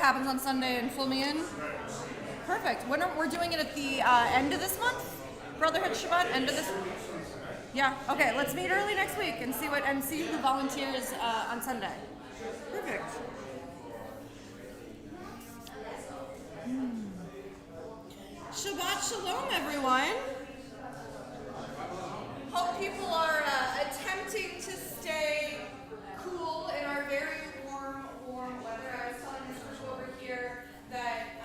happens on Sunday and fill me in? Perfect. We're doing it at the end of this month? Brotherhood Shabbat, end of this. Yeah. Okay. Let's meet early next week and see who volunteers on Sunday. Perfect. Shabbat Shalom, everyone. Hope people are attempting to stay cool in our very warm weather. I was telling this group over here that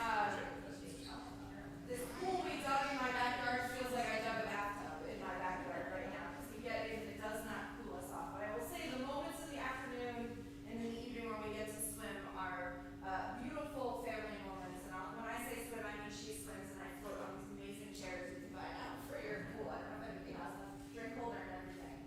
this pool we dug in my backyard feels like I dug a bathtub in my backyard right now because we get in and it does not cool us off. But I will say the moments in the afternoon and in the evening when we get to swim are beautiful family moments. And when I say swim, I mean she swims and I float on these amazing chairs you can buy now for your pool. I don't know if anybody has a drink holder and everything.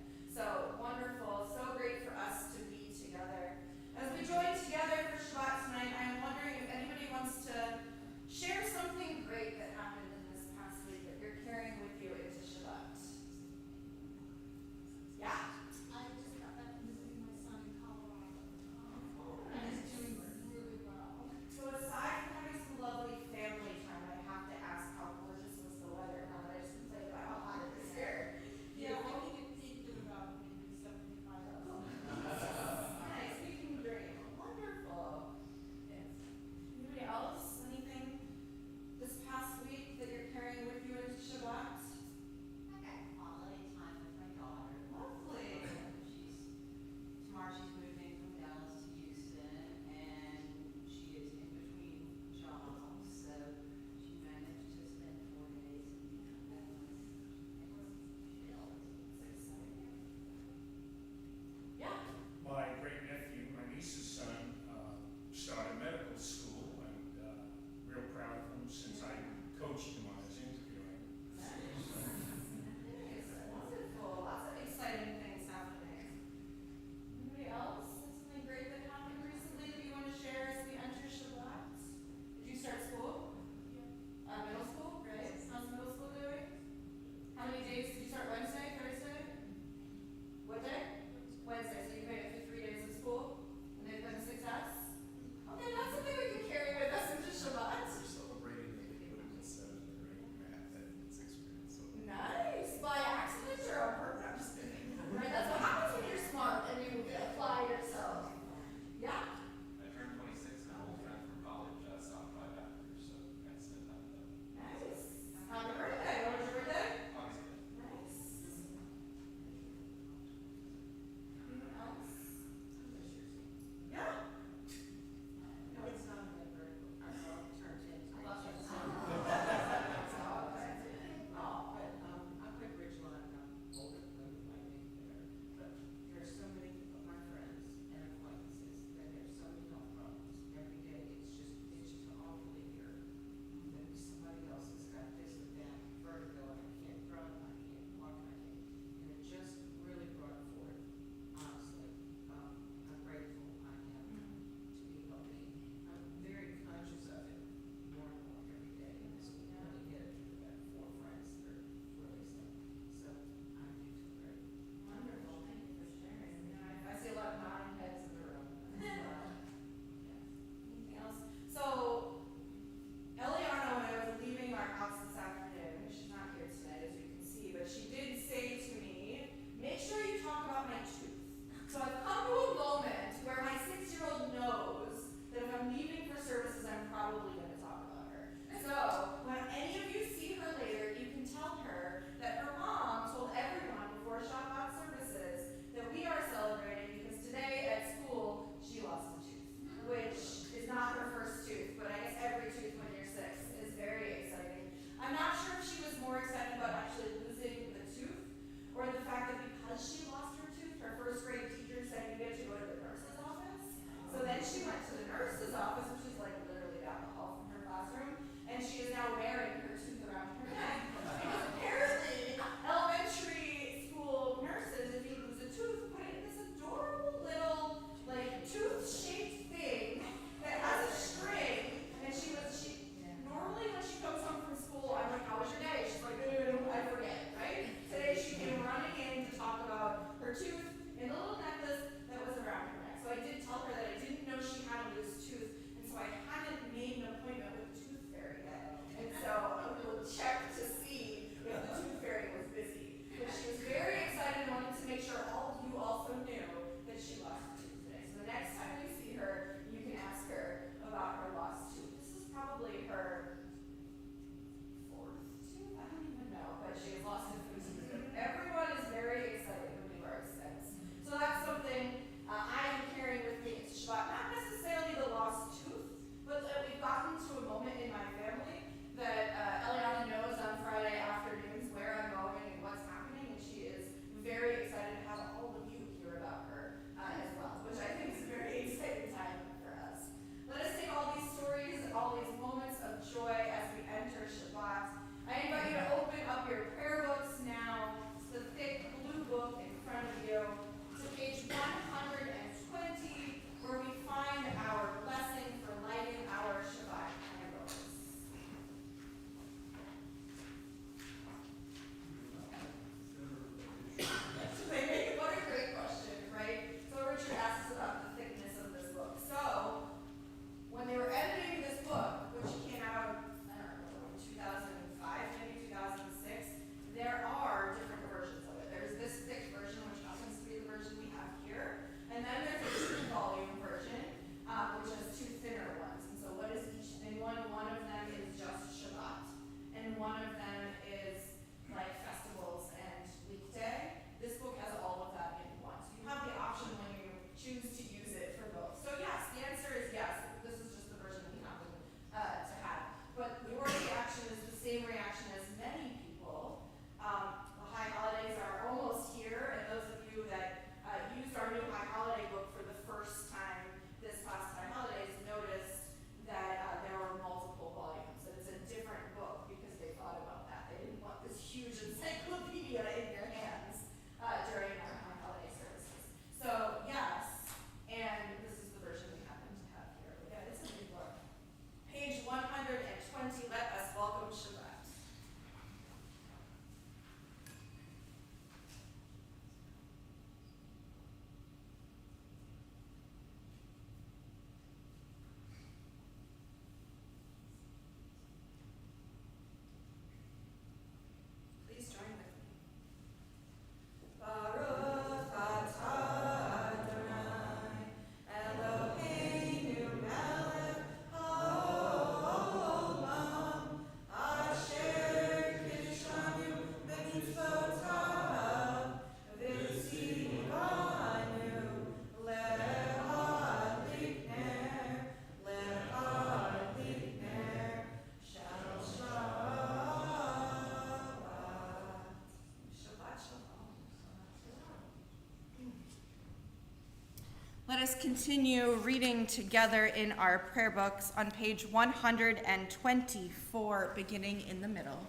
us continue reading together in our prayer books on page 124, beginning in the middle.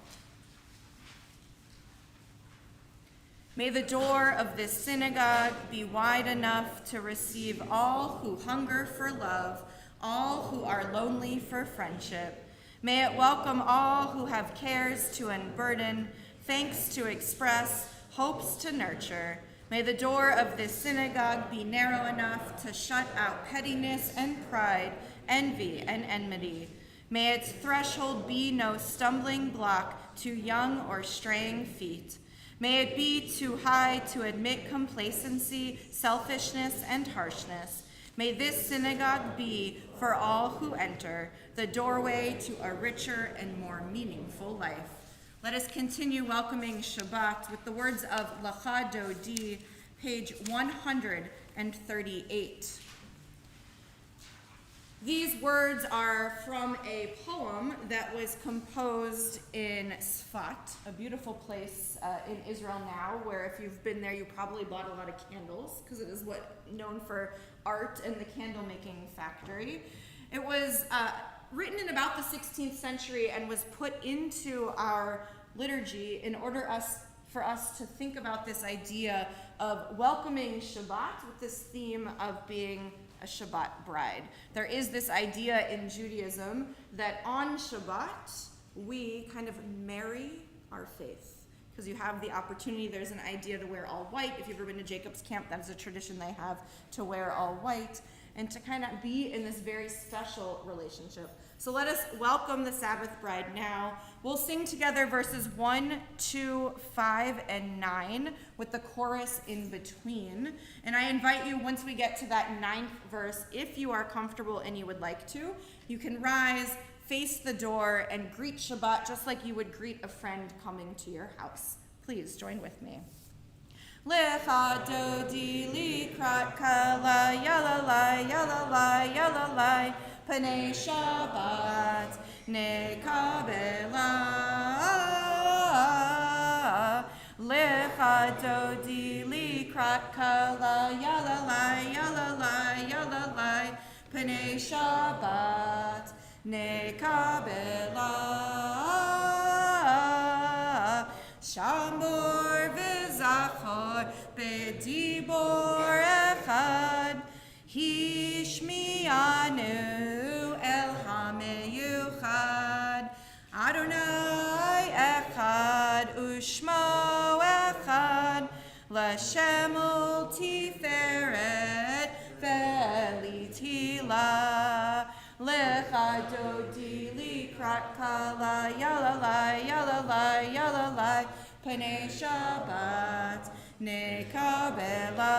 May the door of this synagogue be wide enough to receive all who hunger for love, all who are lonely for friendship. May it welcome all who have cares to unburden, thanks to express, hopes to nurture. May the door of this synagogue be narrow enough to shut out pettiness and pride, envy and enmity. May its threshold be no stumbling block to young or straying feet. May it be too high to admit complacency, selfishness, and harshness. May this synagogue be, for all who enter, the doorway to a richer and more meaningful life. Let us continue welcoming Shabbat with the words of Lecha Dodi, page 138. These words are from a poem that was composed in Sfat, a beautiful place in Israel now, where if you've been there, you probably bought a lot of candles, because it is known for art and the candle-making factory. It was written in about the 16th century and was put into our liturgy in order for us to think about this idea of welcoming Shabbat with this theme of being a Shabbat bride. There is this idea in Judaism that on Shabbat, we kind of marry our faith. Because you have the opportunity, there's an idea to wear all white. If you've ever been to Jacob's camp, that's a tradition they have to wear all white and to kind of be in this very special relationship. So let us welcome the Sabbath bride now. We'll sing together verses 1, 2, 5, and 9 with the chorus in between. And I invite you, once we get to that 9th verse, if you are comfortable and you would like to, you can rise, face the door, and greet Shabbat just like you would greet a friend coming to your house. Please join with me. Lecha dodi likrat kala yalalai yalalai yalalai Panei Shabbat nekabela Lecha dodi likrat kala yalalai yalalai yalalai Panei Shabbat nekabela Shambor v'zachor bedibor echad Hishmianu el hameyuchad Adonai echad ushmo echad L'shem ul tiferet ve'litila Lecha dodi likrat kala yalalai yalalai yalalai Panei Shabbat nekabela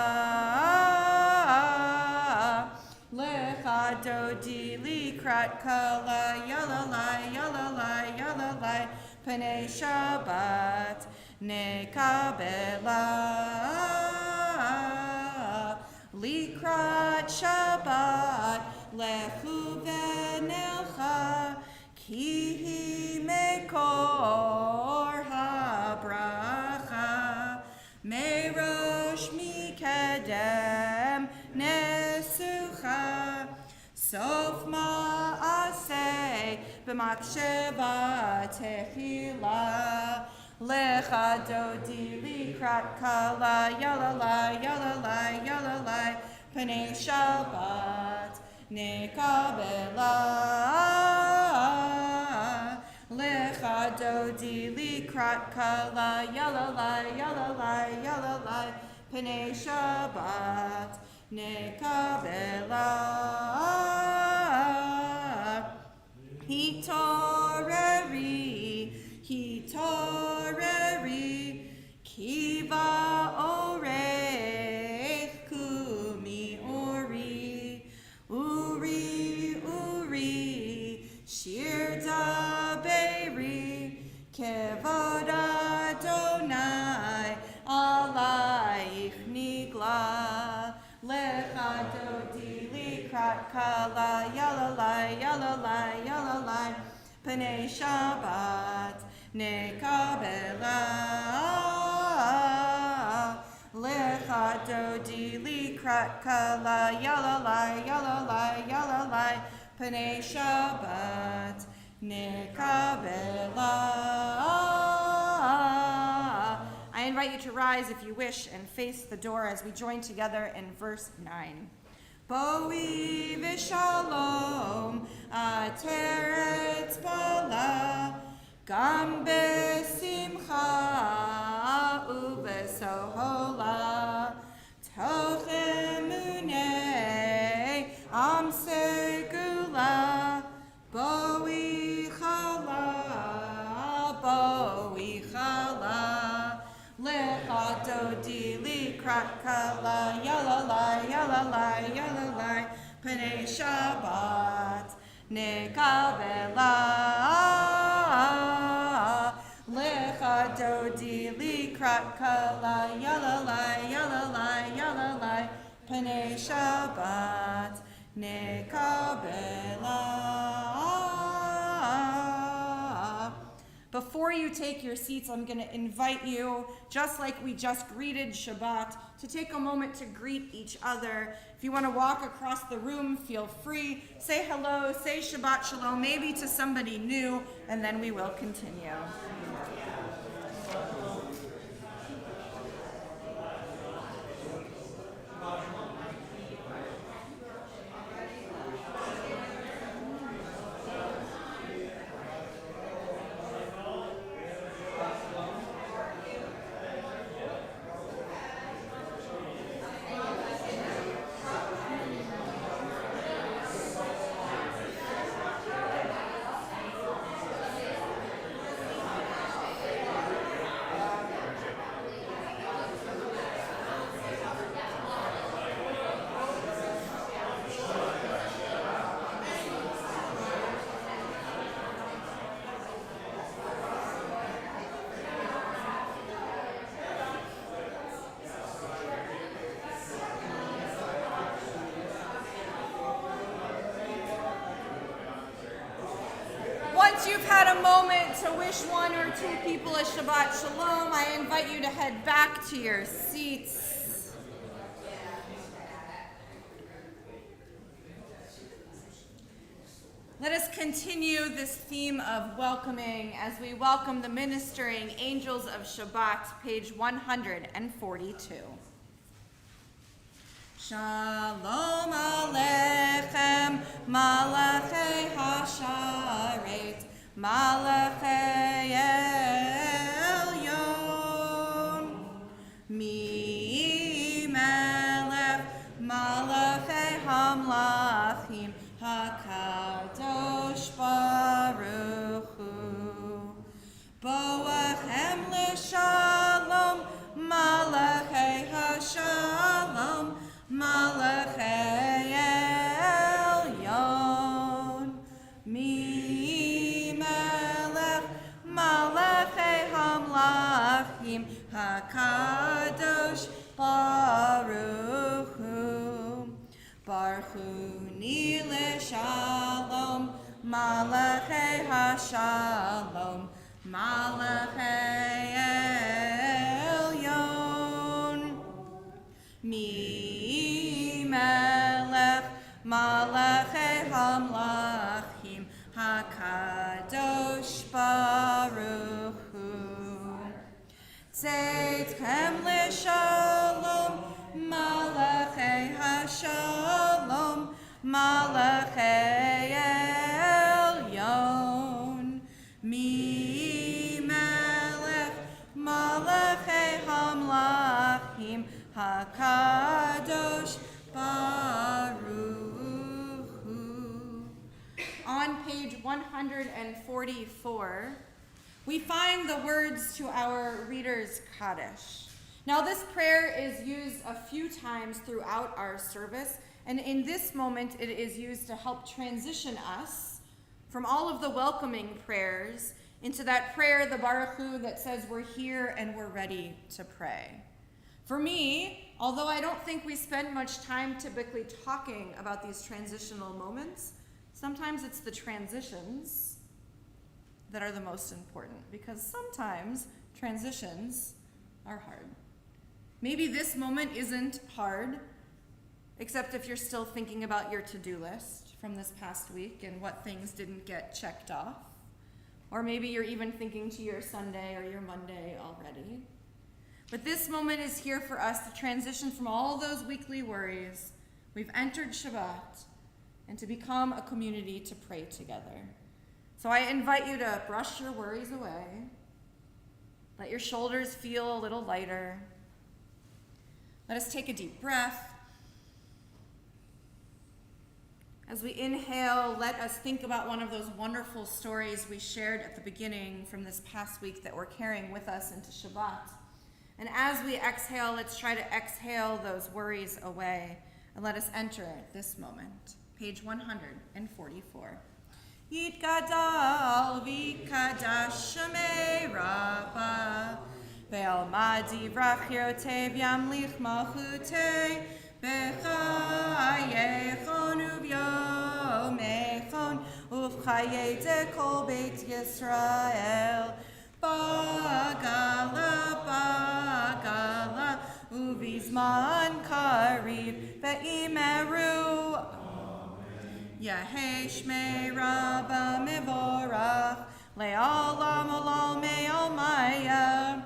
Lecha dodi likrat kala yalalai yalalai yalalai Panei Shabbat nekabela Likrat Shabbat lechu v'nelcha ki hi mekor habracha merosh mikedem nesucha sof ma'aseh b'maksheva tehila Lecha dodi likrat kala yalalai yalalai yalalai Panei Shabbat nekabela Lecha dodi likrat kala yalalai yalalai yalalai Panei Shabbat nekabela Hitoreri kiva orech kumi uri shir daberi kevod Adonai alaich nigla Lecha dodi likrat kala yalalai yalalai yalalai Panei Shabbat nekabela lecha dodi likrat kala yalalai yalalai yalalai Panei Shabbat nekabela. I invite you to rise if you wish and face the door as we join together in verse 9. Boi v'shalom ateret bala gam besimcha ubesohola toch emunei am segula boi chala lecha dodi likrat kala yalalai yalalai yalalai Panei Shabbat nekabela lecha dodi likrat kala yalalai yalalai yalalai Panei Shabbat nekabela. Before you take your seats, I'm going to invite you, just like we just greeted Shabbat, to take a moment to greet each other. If you want to walk across the room, feel free. Say hello, say Shabbat Shalom, maybe to somebody new, and then we will continue. Once you've had a moment to wish one or two people a Shabbat Shalom, I invite you to head back to your seats. Let us continue this theme of welcoming as we welcome the ministering angels of Shabbat, page 142. Shalom Aleichem, Malachei Hasharet, Malachei Elyon, Mi Melech, Malachei Hamlachim, HaKadosh Baruch Hu, Boachem L'Shalom, Malachei Hashalom, Malachei Elyon, Mi Melech, Malachei Hamlachim, HaKadosh Baruch Hu, Barchuni L'Shalom, Malachei Hashalom, Malachei Elyon, Mi Melech, Malachei Hamlachim, HaKadosh Baruch Hu. Tzedchem L'Shalom, Malachei Hashalom, Malachei Elyon, Mi Melech, Malachei Hamlachim, HaKadosh Baruch Hu. On page 144, we find the words to our Reader's Kaddish. Now, this prayer is used a few times throughout our service, and in this moment, it is used to help transition us from all of the welcoming prayers into that prayer, the Baruch Hu, that says we're here and we're ready to pray. For me, although I don't think we spend much time typically talking about these transitional moments, sometimes it's the transitions that are the most important, because sometimes transitions are hard. Maybe this moment isn't hard, except if you're still thinking about your to-do list from this past week and what things didn't get checked off. Or maybe you're even thinking to your Sunday or your Monday already. But this moment is here for us to transition from all those weekly worries. We've entered Shabbat, and to become a community to pray together. So I invite you to brush your worries away. Let your shoulders feel a little lighter. Let us take a deep breath. As we inhale, let us think about one of those wonderful stories we shared at the beginning from this past week that we're carrying with us into Shabbat. And as we exhale, let's try to exhale those worries away. And let us enter this moment. Page 144. Yitgadal v'kadash shemei Rabba ve'almad divrach yotev yamlich malchutei b'chayechon uvyomechon uv'chayei dekol beit Yisrael bagala uvizman kariv ve'imeru Yahei Shmei Rabba Mevorach Le'olam Olam Me'omaya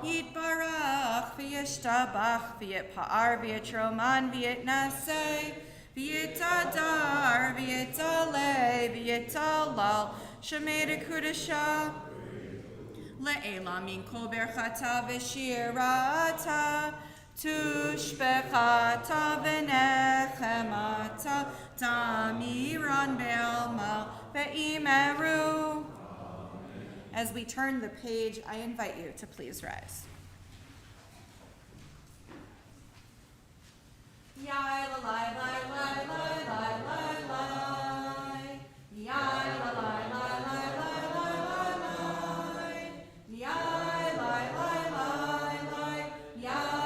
Yitbarach V'yishtabach V'yitpa'ar V'yitroman V'yitnaseh V'yitadar V'yitaleh V'yitalal Shemei Dekudasha Le'elam Min Kol Berchata V'shirata Tushbechata v'nechemata tamiran be'alma ve'imeru. As we turn the page, I invite you to please rise. Yai la lai lai lai lai lai lai lai. Yai la lai lai lai lai lai lai lai. Yai lai lai lai lai. Yai.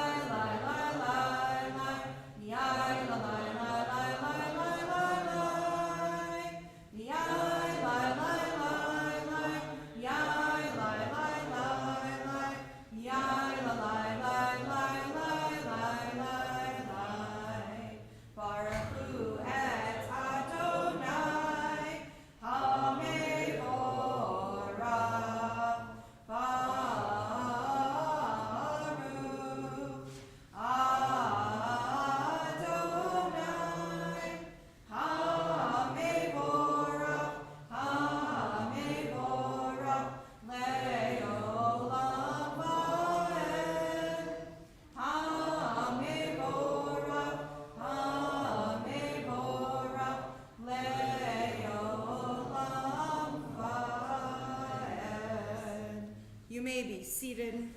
Seated.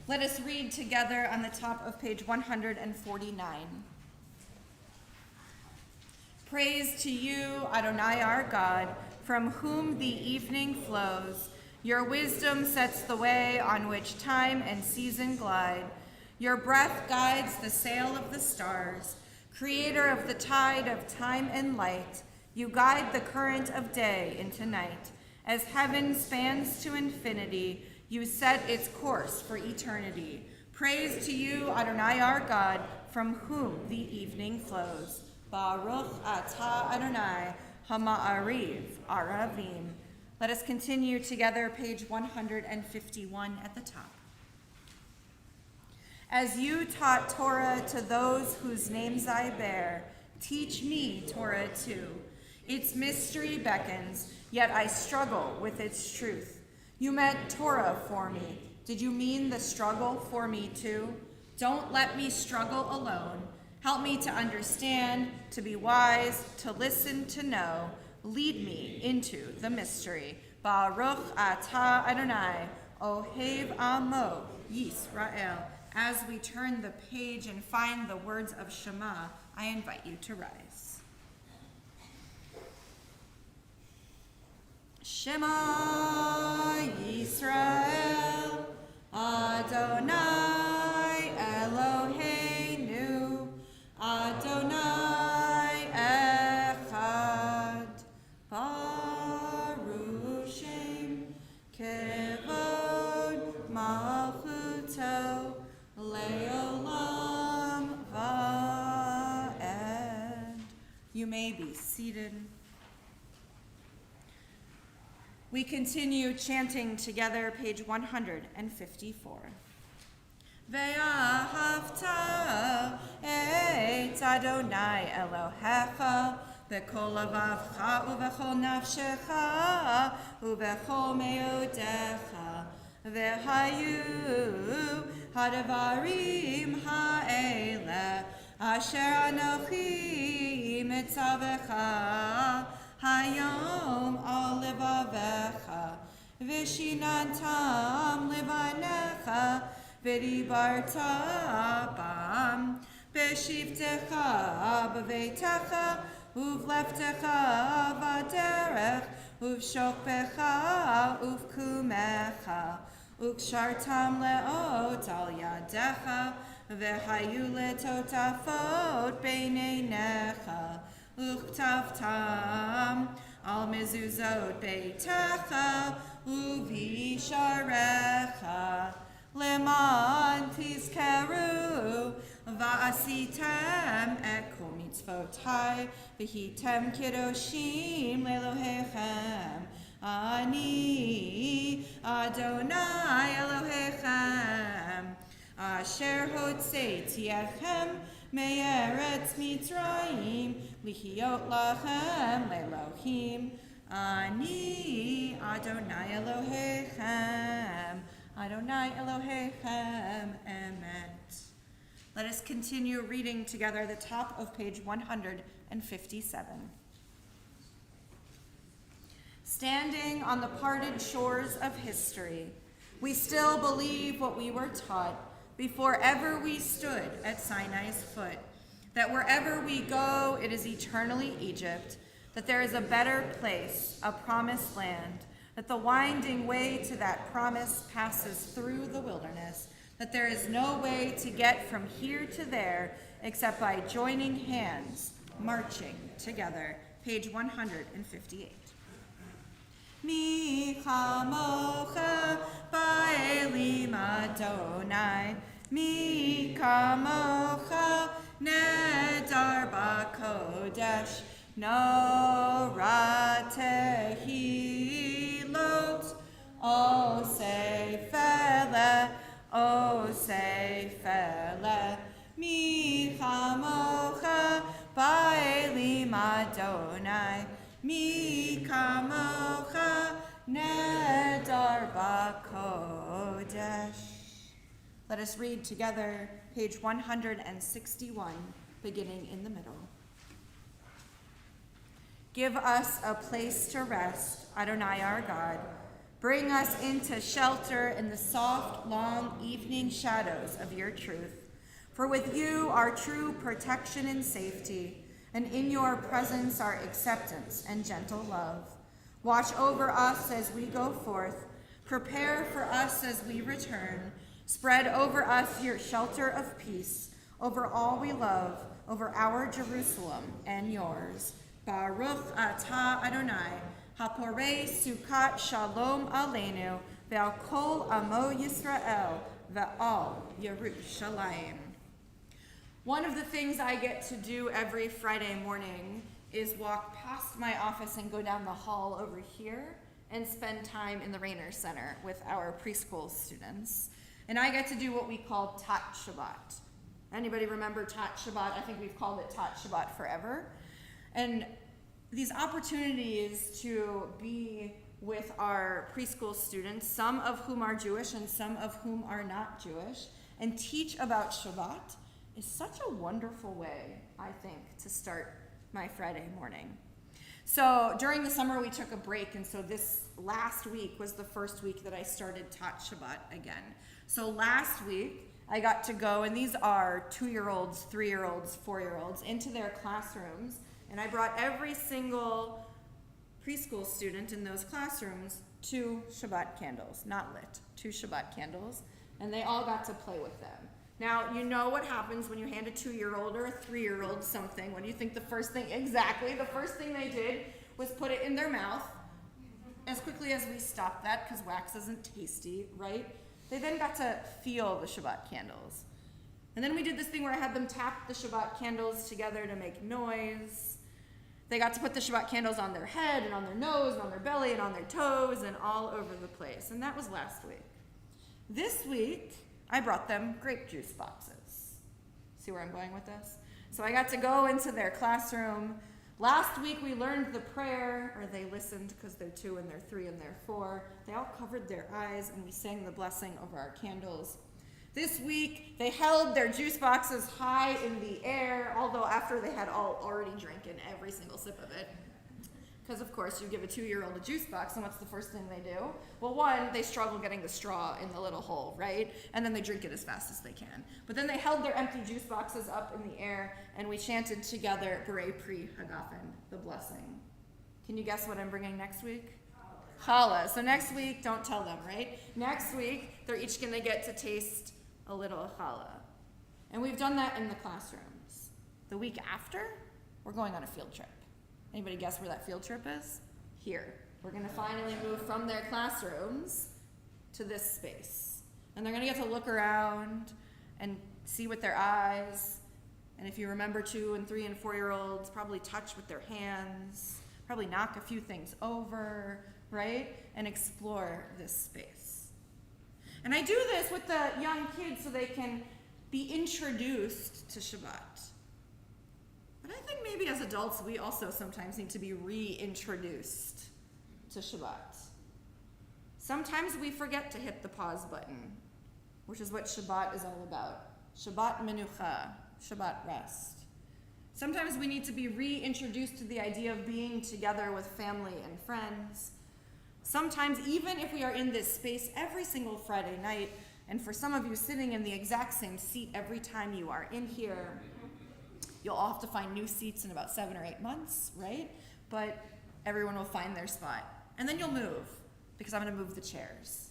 Let us read together on the top of page 149. Praise to you, Adonai our God, from whom the evening flows. Your wisdom sets the way on which time and season glide. Your breath guides the sail of the stars. Creator of the tide of time and light, you guide the current of day into night. As heaven spans to infinity, you set its course for eternity. Praise to you, Adonai our God, from whom the evening flows. Baruch atah Adonai, hama'ariv aravim. Let us continue together, page 151 at the top. As you taught Torah to those whose names I bear, teach me Torah too. Its mystery beckons, yet I struggle with its truth. You meant Torah for me. Did you mean the struggle for me too? Don't let me struggle alone. Help me to understand, to be wise, to listen, to know. Lead me into the mystery. Baruch atah Adonai, Ohev Amo Yisrael. As we turn the page and find the words of Shema, I invite you to rise. Shema Yisrael, Adonai Eloheinu, Adonai Echad, Baruch Shem Kevod. may be seated. We continue chanting together, page 154. Ve'ahavta et Adonai Elohecha b'kol lavavcha u'v'chol nafshecha u'v'chol meodecha ve'hayu hadavarim ha'ele asher anochi mitzavecha hayom al levavecha v'shinantam levanecha v'dibarta bam b'shivtecha b'veitecha uv'leftecha v'derech uv'shokpecha uv'kumecha ukshartam le'ot al yadecha v'hayu letotafot b'neinecha uktavtam al mezuzot beitecha uvisharecha leman tizkeru va'asitem et kol mitzvotai v'hitem kiddoshim lelohechem ani Adonai Elohechem asher hotzeiti echem me'eretz Mitzrayim lihiot lachem le'elohim ani Adonai Elohechem Adonai Elohechem emet. Let us continue reading together the top of page 157. Standing on the parted shores of history, we still believe what we were taught before ever we stood at Sinai's foot, that wherever we go, it is eternally Egypt, that there is a better place, a promised land, that the winding way to that promise passes through the wilderness, that there is no way to get from here to there except by joining hands, marching together. Page 158. Mi chamocha ba'elim Adonai, mi chamocha nedar ba'kodesh, no ratehilot, o seifele, mi chamocha ba'elim Adonai, mi kamocha nedar ba'kodesh. Let us read together page 161, beginning in the middle. Give us a place to rest, Adonai our God. Bring us into shelter in the soft, long evening shadows of your truth. For with you are true protection and safety, and in your presence are acceptance and gentle love. Watch over us as we go forth. Prepare for us as we return. Spread over us your shelter of peace, over all we love, over our Jerusalem and yours. Baruch atah Adonai, haporei sukat shalom aleinu, ve'al kol amo Yisrael, ve'al Yerushalayim. One of the things I get to do every Friday morning is walk past my office and go down the hall over here and spend time in the Rainer Center with our preschool students. And I get to do what we call Tat Shabbat. Anybody remember Tat Shabbat? I think we've called it Tat Shabbat forever. And these opportunities to be with our preschool students, some of whom are Jewish and some of whom are not Jewish, and teach about Shabbat is such a wonderful way, I think, to start my Friday morning. So during the summer we took a break, and so this last week was the first week that I started Tat Shabbat again. So last week I got to go, and these are 2-year-olds, 3-year-olds, 4-year-olds, into their classrooms, and I brought every single preschool student in those classrooms 2 Shabbat candles, not lit, 2 Shabbat candles, and they all got to play with them. Now, you know what happens when you hand a 2-year-old or a 3-year-old something. What do you think the first thing, exactly, the first thing they did was put it in their mouth as quickly as we stopped that, because wax isn't tasty, right? They then got to feel the Shabbat candles. And then we did this thing where I had them tap the Shabbat candles together to make noise. They got to put the Shabbat candles on their head and on their nose and on their belly and on their toes and all over the place. And that was last week. This week, I brought them grape juice boxes. See where I'm going with this? So I got to go into their classroom. Last week we learned the prayer, or they listened because they're 2 and they're 3 and they're 4. They all covered their eyes and we sang the blessing over our candles. This week they held their juice boxes high in the air, although after they had all already drinking every single sip of it. Because of course you give a 2-year-old a juice box and what's the first thing they do? Well, one, they struggle getting the straw in the little hole, right? And then they drink it as fast as they can. But then they held their empty juice boxes up in the air and we chanted together B'rei Pri Hagafen, the blessing. Can you guess what I'm bringing next week? Challah. So next week, don't tell them, right? Next week, they're each going to get to taste a little challah. And we've done that in the classrooms. The week after, we're going on a field trip. Anybody guess where that field trip is? Here. We're going to finally move from their classrooms to this space. And they're going to get to look around and see with their eyes. And if you remember 2 and 3 and 4-year-olds, probably touch with their hands, probably knock a few things over, right? And explore this space. And I do this with the young kids so they can be introduced to Shabbat. But I think maybe as adults, we also sometimes need to be reintroduced to Shabbat. Sometimes we forget to hit the pause button, which is what Shabbat is all about. Shabbat menucha, Shabbat rest. Sometimes we need to be reintroduced to the idea of being together with family and friends. Sometimes, even if we are in this space every single Friday night, and for some of you sitting in the exact same seat every time you are in here, you'll all have to find new seats in about 7 or 8 months, right? But everyone will find their spot. And then you'll move, because I'm going to move the chairs.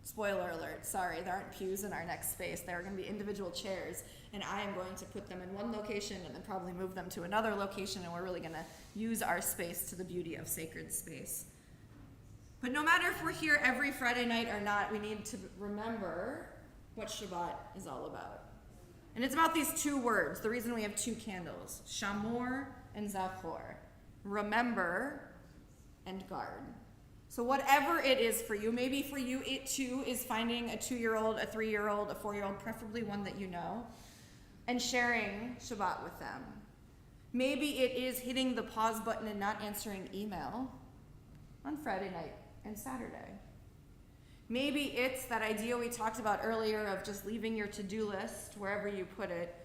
Spoiler alert, sorry, there aren't pews in our next space. There are going to be individual chairs, and I am going to put them in one location and then probably move them to another location, and we're really going to use our space to the beauty of sacred space. But no matter if we're here every Friday night or not, we need to remember what Shabbat is all about. And it's about these 2 words, the reason we have 2 candles, Shamor and Zachor. Remember and guard. So whatever it is for you, maybe for you it too is finding a 2-year-old, a 3-year-old, a 4-year-old, preferably one that you know, and sharing Shabbat with them. Maybe it is hitting the pause button and not answering email on Friday night and Saturday. Maybe it's that idea we talked about earlier of just leaving your to-do list wherever you put it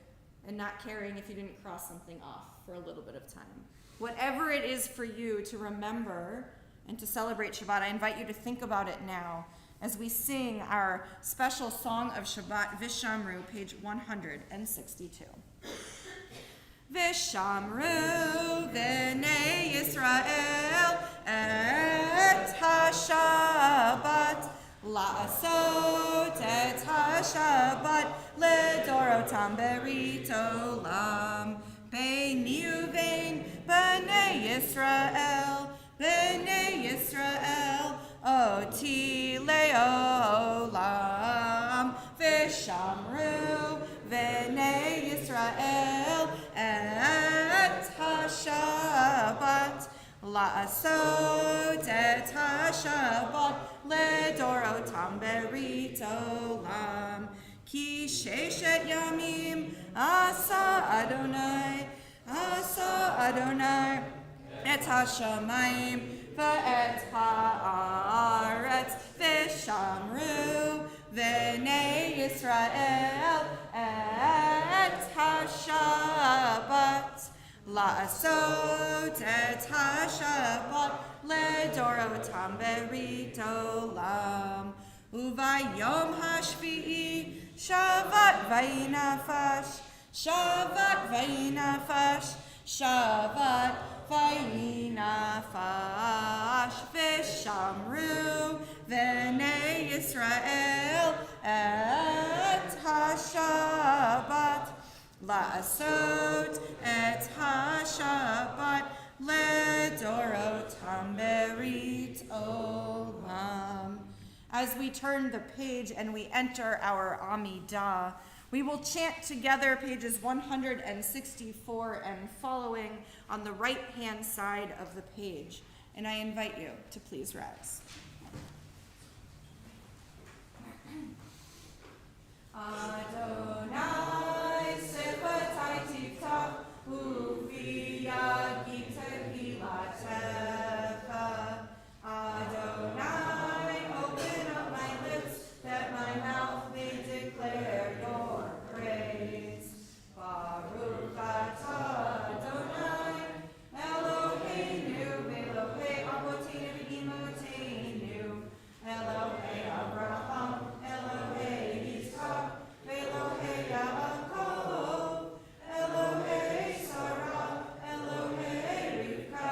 and not caring if you didn't cross something off for a little bit of time. Whatever it is for you to remember and to celebrate Shabbat, I invite you to think about it now as we sing our special song of Shabbat, Vishamru, page 162. Vishamru v'nei Yisrael et ha-Shabbat la'asot et ha-Shabbat ledorotam berit olam beini uvein b'nei Yisrael oti le'olam v'shamru v'nei Yisrael et ha-Shabbat la'asot et ha-Shabbat ledorotam berit olam ki sheshet yamim asa Adonai et ha-shamayim ve'et ha'aretz v'shamru v'nei Yisrael et ha-Shabbat la'asot et ha-Shabbat ledorotam berit olam uvayom hashvi'i Shabbat vayinafash v'shamru v'nei Yisrael et ha-Shabbat la'asot et ha-Shabbat ledorotam berit olam. As we turn the page and we enter our Amidah, We will chant together pages 164 and following on the right-hand side of the page. And I invite you to please rise. Adonai, Sefatai Tiktok, Uvia Gita Hilatecha. Adonai, open up my lips, that my mouth may declare your praise. Baruch atah Adonai, Eloheinu, Elohei Avoteinu v'Imateinu, Elohei Abraham, Elohei Yitzchak, Elohei Yaakov, Elohei Sarah, Elohei Rivka,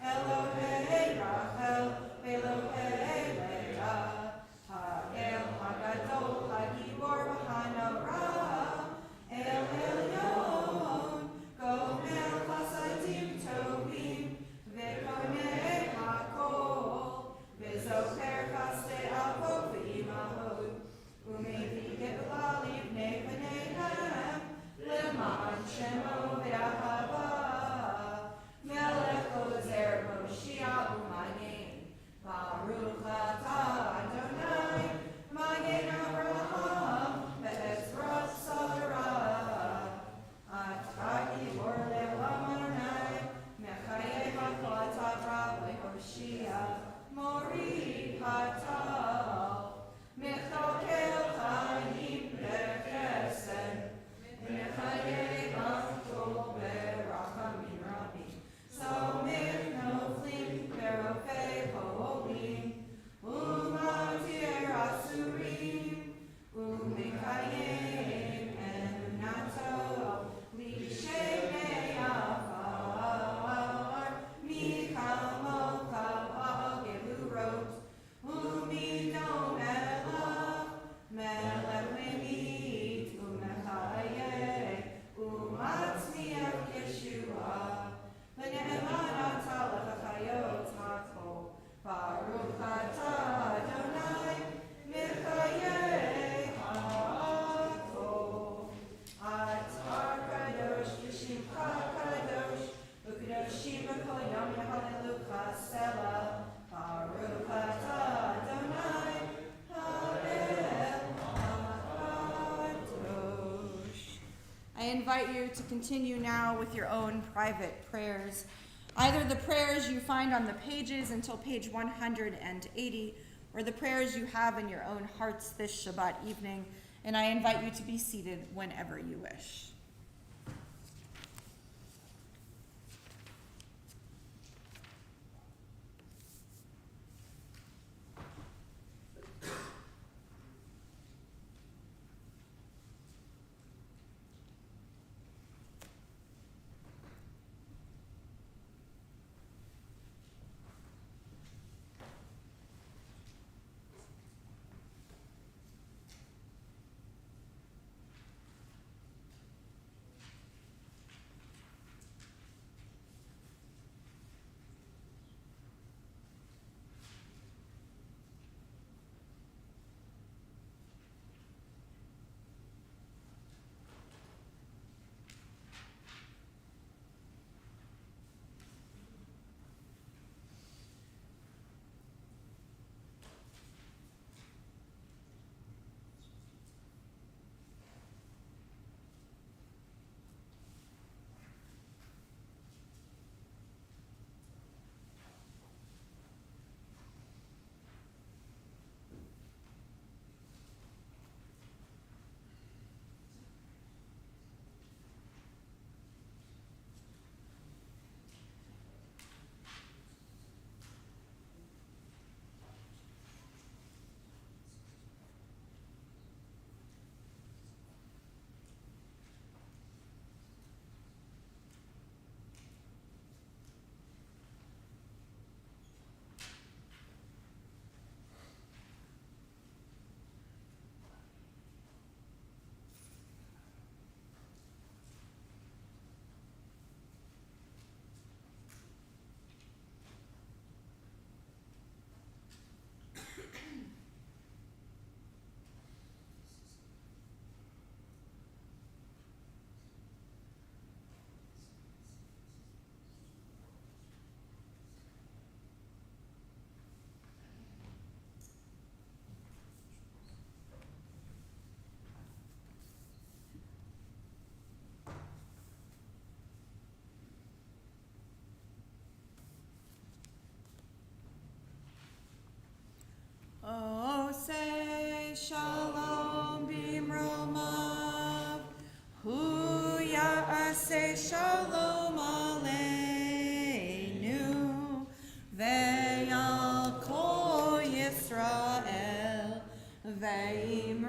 Elohei Rachel, Elohei Leah, Ha'el Hagadol, Hagibor Hanara, El Elyon, Gomel Chasadim Tovim, Vekonei Hakol, V'zocher Chasdei Avot v'Imahot, Umevi Gebala Livnei V'neihem, L'man Shemo v'Ahava, Melech Ozer Moshiach U'Magen, Baruch atah Adonai, Magen Avraham, Ve'ezrat Sarah, Ataki Orle Lamanai, Mechayev Aklat Avra V'Hoshia, Mori Hatal, Mechakel Chaim Bechesed, Mechayev Akol Berachamim Rabim, Somech Noflim Berofei Holim, Umatir Asurim, Umekayim Emunato, Lishenei Afar, Mikamo Kava Geburot, Umidom Ela, Melech Memit, Umechayeh, Umatzmiach Yeshua, V'ne'eman atah l'chayot hakol, Baruch atah Adonai, Mechayeh hakol. Atah kadosh v'shimcha kadosh, U'kadoshim b'kol yom yehalelucha selah, Baruch atah Adonai, Ha'el HaKadosh. I invite you to continue now with your own private prayers, either the prayers you find on the pages until page 180, or the prayers you have in your own hearts this Shabbat evening, and I invite you to be seated whenever you wish.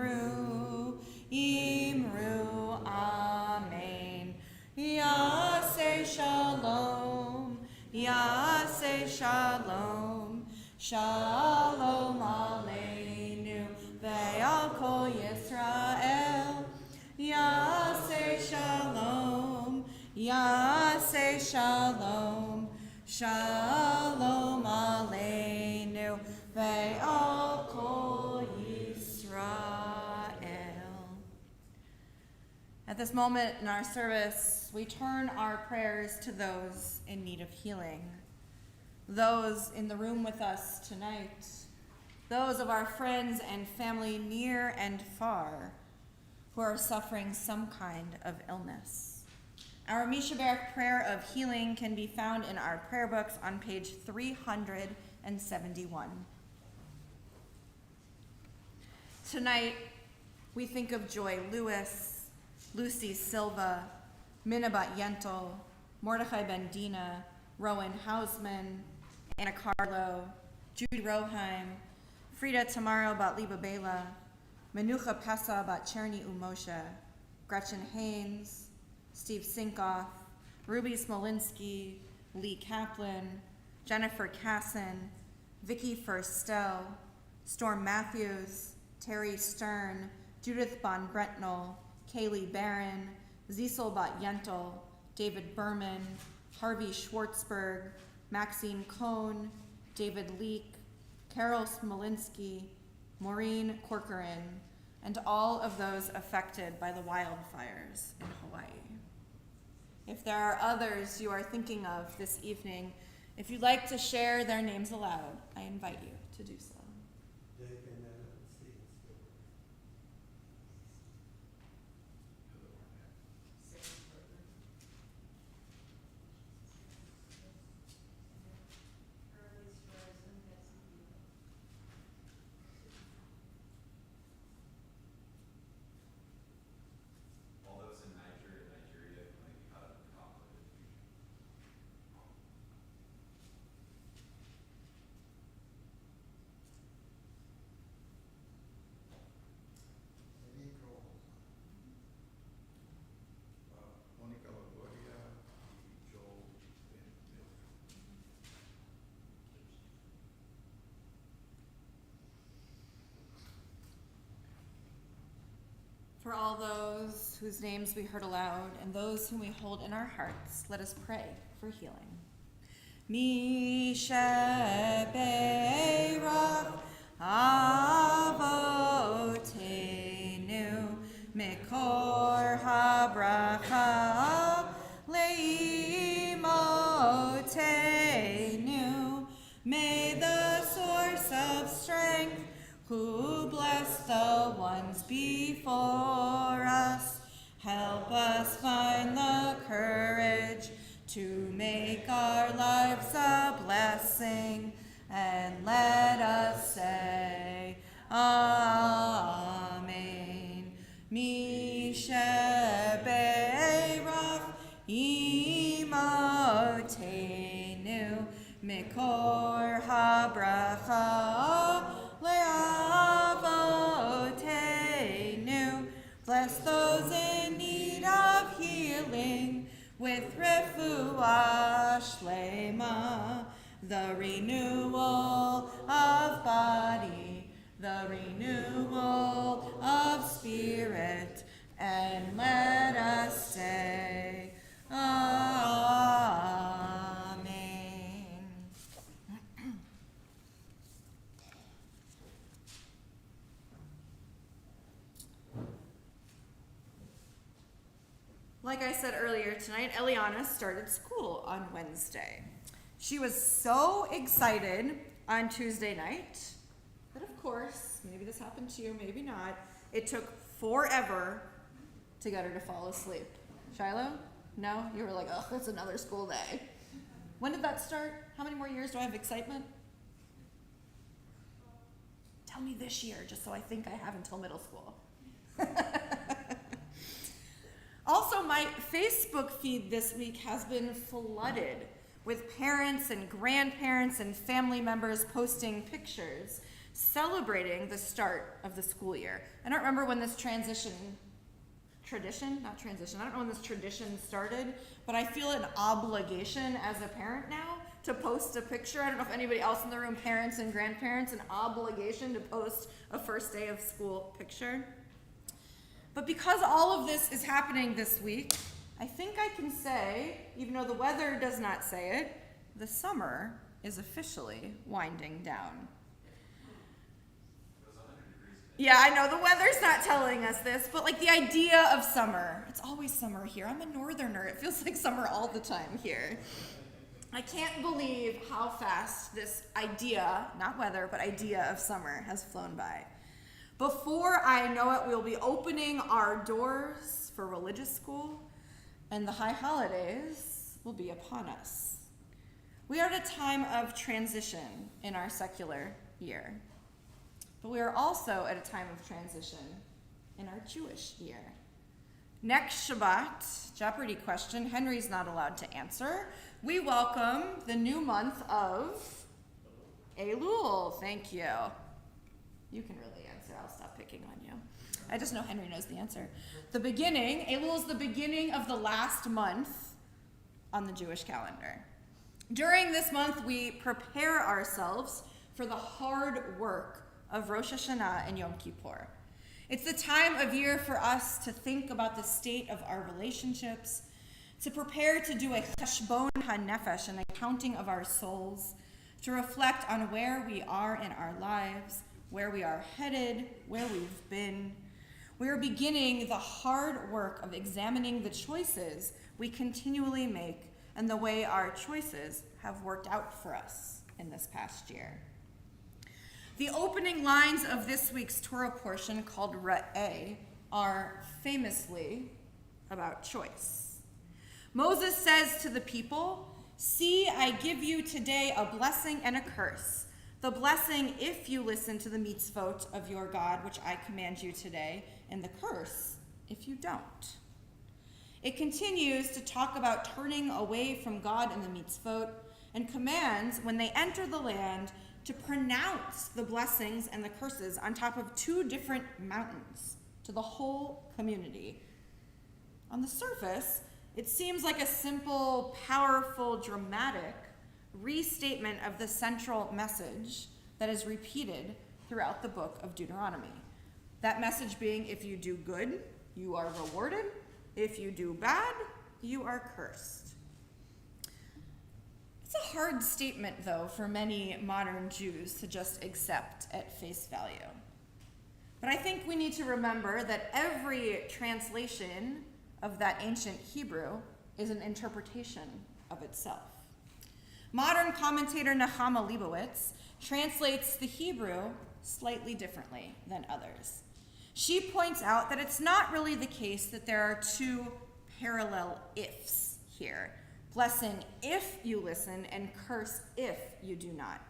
Imru, Imru, Amen. Yaseh Shalom, Yaseh Shalom, Shalom Aleinu, Ve'al Kol Yisrael. Yaseh Shalom, Yaseh Shalom, Shalom Aleinu, Ve'al Kol Yisrael. At this moment in our service, we turn our prayers to those in need of healing, those in the room with us tonight, those of our friends and family near and far who are suffering some kind of illness. Our UJCBR prayer of healing can be found in our prayer books on page 371. Tonight, we think of Joy Lewis, Lucy Silva, Minabat Yentl, Mordechai Bendina, Rowan Hausman, Anna Carlo, Jude Roheim, Frida Tamaro bat Liba Bela, Menucha Pesa bat Cherny Umoshe, Gretchen Haynes, Steve Sinkoff, Ruby Smolinski, Lee Kaplan, Jennifer Casson, Vicky Furstel, Storm Matthews, Terry Stern, Judith Von Brentnell, Kaylee Barron, Zisel bat Yentl, David Berman, Harvey Schwartzberg, Maxine Cohn, David Leake, Carol Smolinski, Maureen Corcoran, and all of those affected by the wildfires in Hawaii. If there are others you are thinking of this evening, if you'd like to share their names aloud, I invite you to do so. For all those whose names we heard aloud and those whom we hold in our hearts, let us pray for healing. Mi sheberach avotenu mikor habracha leimotenu. May the source of strength who bless the ones before us, help us find the courage to make our lives a blessing, and let us say, Amen. Mi sheberach imotenu mikor habracha leavotenu. Bless those in need of healing with refuah shlema, the renewal of body, the renewal of spirit, and let us say, Amen. Like I said earlier tonight, Eliana started school on Wednesday. She was so excited on Tuesday night that, of course, maybe this happened to you, maybe not, it took forever to get her to fall asleep. Shiloh? No? You were like, oh, it's another school day. When did that start? How many more years do I have excitement? Tell me this year, just so I think I have until middle school. Also, my Facebook feed this week has been flooded with parents and grandparents and family members posting pictures celebrating the start of the school year. I don't remember when this tradition started, but I feel an obligation as a parent now to post a picture. I don't know if anybody else in the room, parents and grandparents, an obligation to post a first day of school picture. But because all of this is happening this week, I think I can say, even though the weather does not say it, the summer is officially winding down. Yeah, I know, the weather's not telling us this, but like the idea of summer, it's always summer here. I'm a northerner, it feels like summer all the time here. I can't believe how fast this idea, not weather, but idea of summer has flown by. Before I know it, we'll be opening our doors for religious school, and the high holidays will be upon us. We are at a time of transition in our secular year. But we are also at a time of transition in our Jewish year. Next Shabbat, Jeopardy question, Henry's not allowed to answer. We welcome the new month of Elul. Thank you. You can really answer, I'll stop picking on you. I just know Henry knows the answer. The beginning, Elul is the beginning of the last month on the Jewish calendar. During this month, we prepare ourselves for the hard work of Rosh Hashanah and Yom Kippur. It's the time of year for us to think about the state of our relationships, to prepare to do a cheshbon hanefesh, an accounting of our souls, to reflect on where we are in our lives, where we are headed, where we've been. We are beginning the hard work of examining the choices we continually make and the way our choices have worked out for us in this past year. The opening lines of this week's Torah portion, called Ra'eh, are famously about choice. Moses says to the people, "See, I give you today a blessing and a curse. The blessing if you listen to the mitzvot of your God, which I command you today, and the curse if you don't." It continues to talk about turning away from God and the mitzvot, and commands when they enter the land to pronounce the blessings and the curses on top of two different mountains to the whole community. On the surface, it seems like a simple, powerful, dramatic restatement of the central message that is repeated throughout the book of Deuteronomy. That message being, if you do good, you are rewarded. If you do bad, you are cursed. It's a hard statement, though, for many modern Jews to just accept at face value. But I think we need to remember that every translation of that ancient Hebrew is an interpretation of itself. Modern commentator Nechama Leibowitz translates the Hebrew slightly differently than others. She points out that it's not really the case that there are two parallel ifs here. Blessing if you listen and curse if you do not.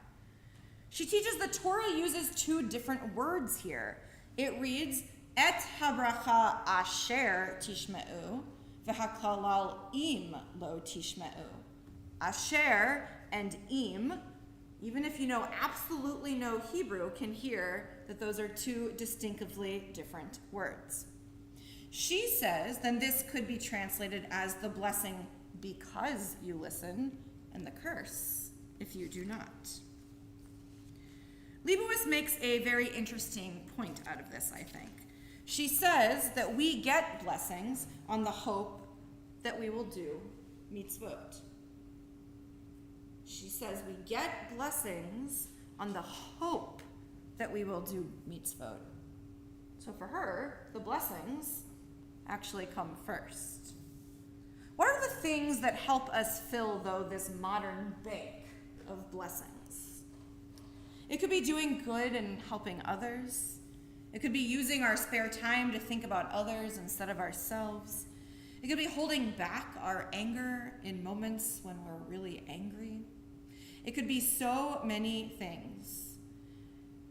She teaches the Torah uses two different words here. It reads, Et habracha asher tishme'u, v'hakalal im lo tishme'u. Asher and im, even if you know absolutely no Hebrew, can hear that those are two distinctively different words. She says, then this could be translated as the blessing because you listen, and the curse if you do not. Leibowitz makes a very interesting point out of this, I think. She says that we get blessings on the hope that we will do mitzvot. She says we get blessings on the hope that we will do mitzvot. So for her, the blessings actually come first. What are the things that help us fill, though, this modern bank of blessings? It could be doing good and helping others. It could be using our spare time to think about others instead of ourselves. It could be holding back our anger in moments when we're really angry. It could be so many things.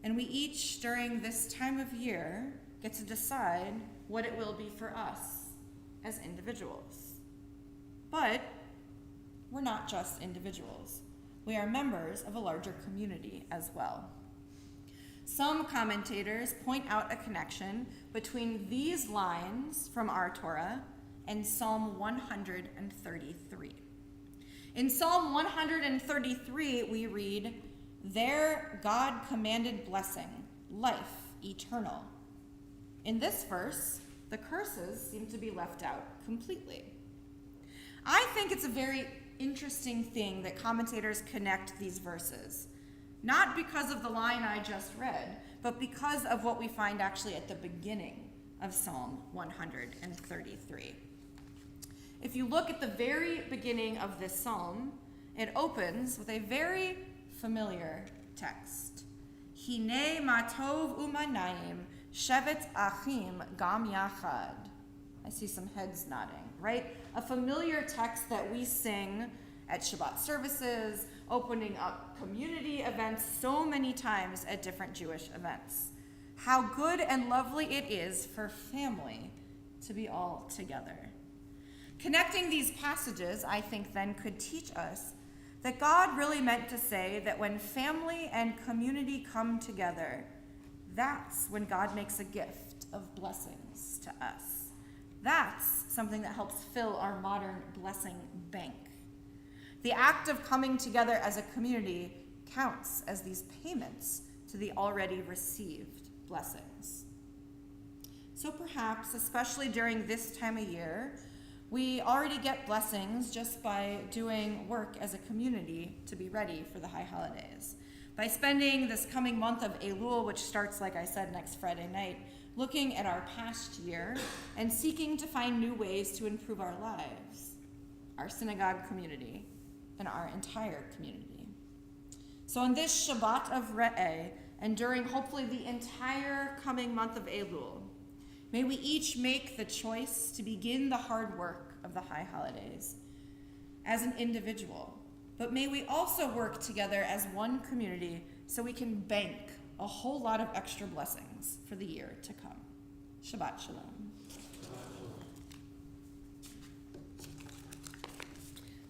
And we each, during this time of year, get to decide what it will be for us as individuals. But we're not just individuals. We are members of a larger community as well. Some commentators point out a connection between these lines from our Torah and Psalm 133. In Psalm 133, we read, "There God commanded blessing, life eternal." In this verse, the curses seem to be left out completely. I think it's a very interesting thing that commentators connect these verses, not because of the line I just read, but because of what we find actually at the beginning of Psalm 133. If you look at the very beginning of this psalm, it opens with a very familiar text. Hine matov umanayim shevet achim gam yachad. I see some heads nodding, right? A familiar text that we sing at Shabbat services, opening up community events so many times at different Jewish events. How good and lovely it is for family to be all together. Connecting these passages, I think, then could teach us that God really meant to say that when family and community come together, that's when God makes a gift of blessings to us. That's something that helps fill our modern blessing bank. The act of coming together as a community counts as these payments to the already received blessings. So perhaps, especially during this time of year, we already get blessings just by doing work as a community to be ready for the high holidays. By spending this coming month of Elul, which starts, like I said, next Friday night, looking at our past year and seeking to find new ways to improve our lives, our synagogue community, and our entire community. So on this Shabbat of Re'eh, and during hopefully the entire coming month of Elul, may we each make the choice to begin the hard work of the high holidays as an individual, but may we also work together as one community so we can bank a whole lot of extra blessings for the year to come. Shabbat Shalom.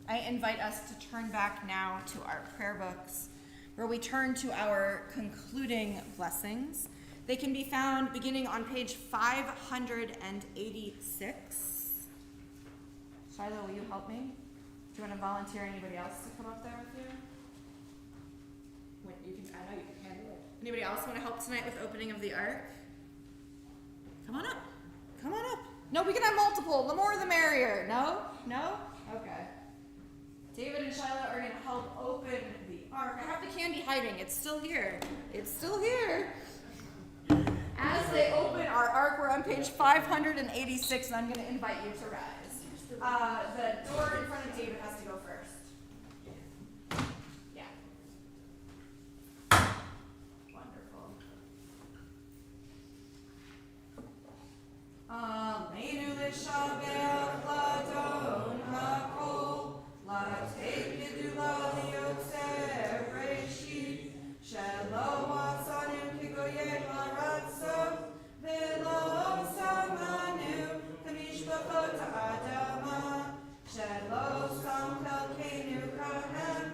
I invite us to turn back now to our prayer books, where we turn to our concluding blessings. They can be found beginning on page 586. Shiloh, will you help me? Do you want to volunteer anybody else to come up there with you? I know you can handle it. Anybody else want to help tonight with opening of the ark? Come on up. Come on up. No, we can have multiple. The more the merrier. No? No? Okay. David and Shiloh are going to help open the ark. I have the candy hiding. It's still here. It's still here. As they open our ark, we're on page 586, and I'm going to invite you to rise. The door in front of David has to go first. Yeah. Wonderful. Aleinu l'shabeach ladon hakol, latei gedula liotzer reshit, shelo asanu kigoyeh laratzov, velo samanu kamishpachot ha'adama, shelo sam chalkeinu kahem,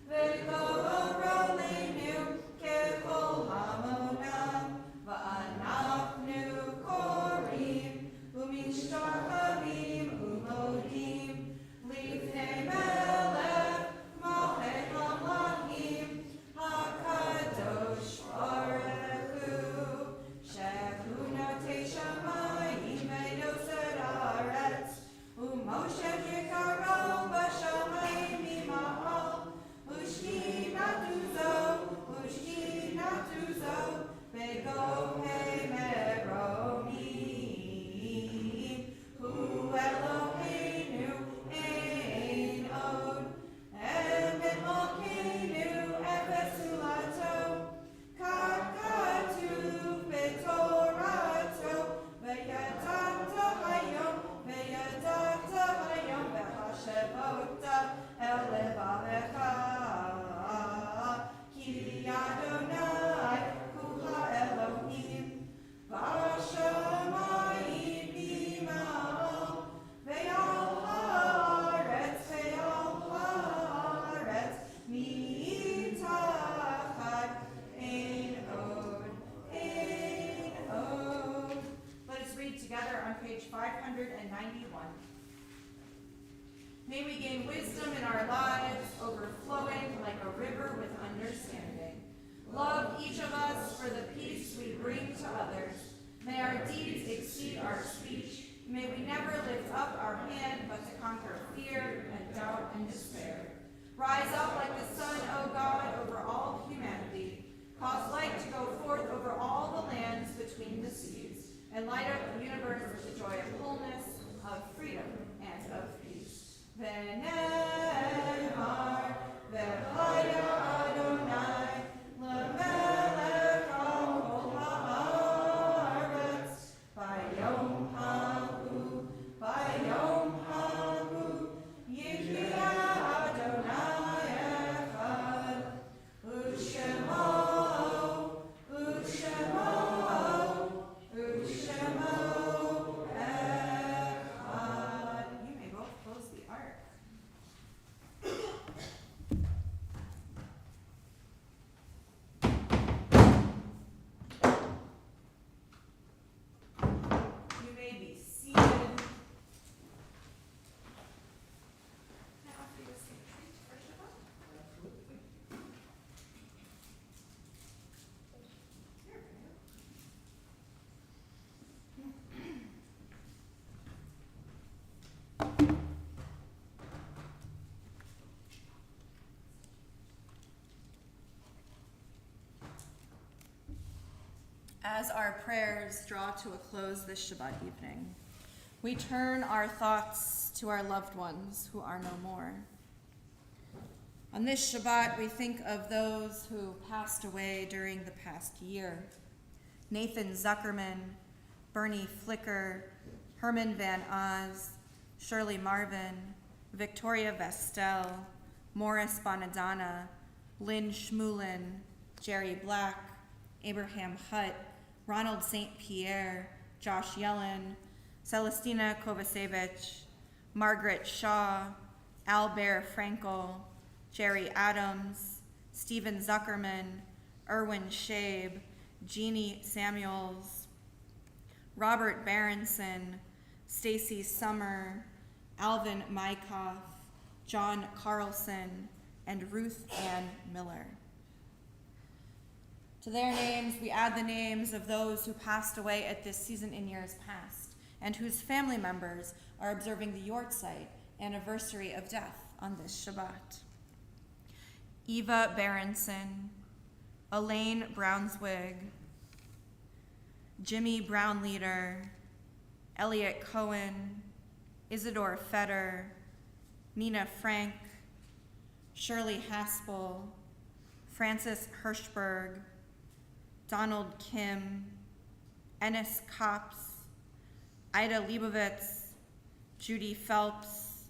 velo oraleinu kechol hamonam, va'anachnu korim, u'mishtar together on page 591. May we gain wisdom in our lives, overflowing like a river with understanding. Love each of us for the peace we bring to others. May our deeds exceed our speech. May we never lift up our hand but to conquer fear and doubt and despair. Rise up like the sun, O God, over all humanity. Cause light to go forth over all the lands between the seas, and light up the universe with the joy of wholeness, of freedom, and of peace. V'nemar v'chaya Adonai l'melech kol haaretz bayom hahu yichya Adonai echad u'shemo echad. You may both close the ark. You may be seated. Can I offer you a sweet treat for Shabbat? Here, babe. As our prayers draw to a close this Shabbat evening, we turn our thoughts to our loved ones who are no more. On this Shabbat, we think of those who passed away during the past year. Nathan Zuckerman, Bernie Flicker, Herman Van Oz, Shirley Marvin, Victoria Vestel, Morris Bonadonna, Lynn Schmulin, Jerry Black, Abraham Hutt, Ronald St. Pierre, Josh Yellen, Celestina Kovacevic, Margaret Shaw, Albert Frankel, Jerry Adams, Stephen Zuckerman, Erwin Shabe, Jeannie Samuels, Robert Berenson, Stacy Summer, Alvin Mykoff, John Carlson, and Ruth Ann Miller. To their names, we add the names of those who passed away at this season in years past, and whose family members are observing the Yortzeit anniversary of death on this Shabbat. Eva Berenson, Elaine Brownswig, Jimmy Brownleader, Elliot Cohen, Isidore Fetter, Nina Frank, Shirley Haspel, Francis Hirschberg, Donald Kim, Ennis Copps, Ida Leibovitz, Judy Phelps,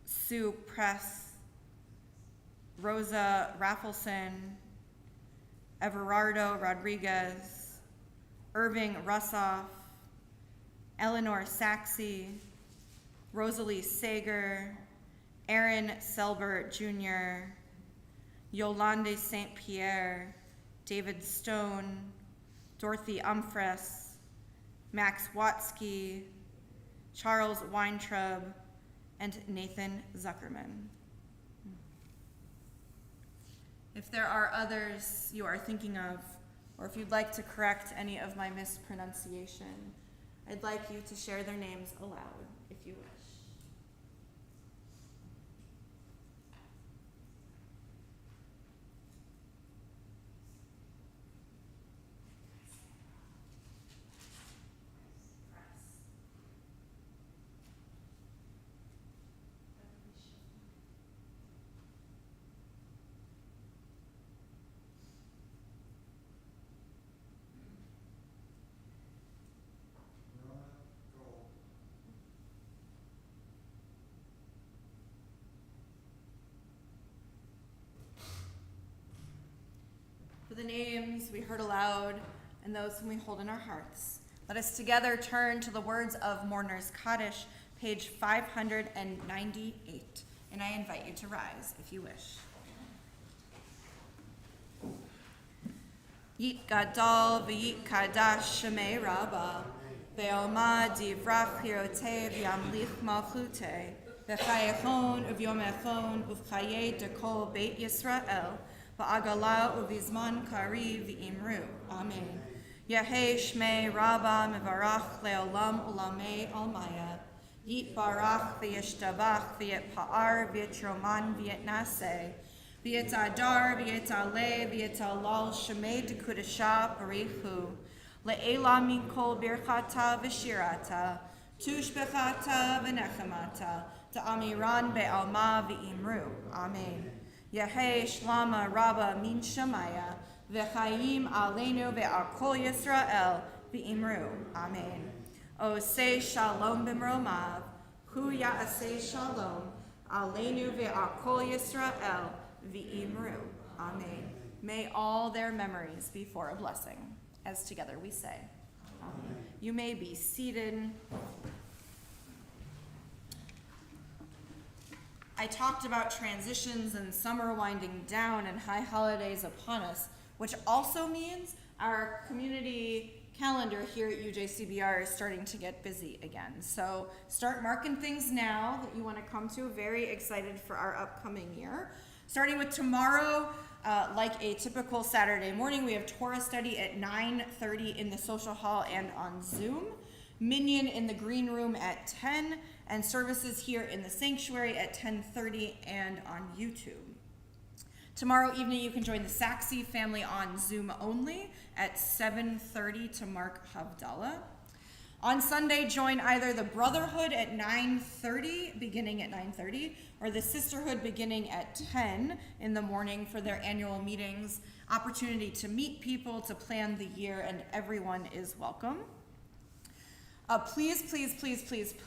Sue Press, Rosa Raffleson, Everardo Rodriguez, Irving Russoff, Eleanor Saxey, Rosalie Sager, Aaron Selbert Jr., Yolande St. Pierre, David Stone, Dorothy Umfress, Max Watsky, Charles Weintraub, and Nathan Zuckerman. If there are others you are thinking of, or if you'd like to correct any of my mispronunciation, I'd like you to share their names aloud, if you wish. For the names we heard aloud and those whom we hold in our hearts, let us together turn to the words of Mourner's Kaddish, page 598, and I invite you to rise if you wish. Yit Gadol v'yit Kadash Shemei Rabbah, Be'oma divrach pirote v'yamlich malchute, v'chayechon uvyomechon uvchaye dekol Beit Yisrael, v'agala uvizman kari v'imru. Amen. Yehei shmei rabba mevarach le'olam ulamei almaya. Yitbarach v'yishtabach v'yitpa'ar v'yitroman v'yitnaseh. V'yitadar v'yitale v'yitalal shemei dekudasha parichu. Le'ela min kol birchata v'shirata. Tushbechata v'nechemata. Ta'amiran be'alma v'imru. Amen. Yehei shlama rabba min shemaya. V'chayim aleinu ve'al kol Yisrael v'imru. Amen. O say shalom b'mromav, hu ya'aseh shalom, aleinu ve'al kol Yisrael v'imru. Amen. May all their memories be for a blessing. As together we say, Amen. You may be seated. I talked about transitions and summer winding down and high holidays upon us, which also means our community calendar here at UJCBR is starting to get busy again. So start marking things now that you want to come to. Very excited for our upcoming year. Starting with tomorrow, like a typical Saturday morning, we have Torah study at 9:30 in the social hall and on Zoom. Minyan in the green room at 10, and services here in the sanctuary at 10:30 and on YouTube. Tomorrow evening, you can join the Saxey family on Zoom only at 7:30 to mark Havdalah. On Sunday, join either the Brotherhood at 9:30, beginning at 9:30, or the Sisterhood beginning at 10 in the morning for their annual meetings. Opportunity to meet people, to plan the year, and everyone is welcome.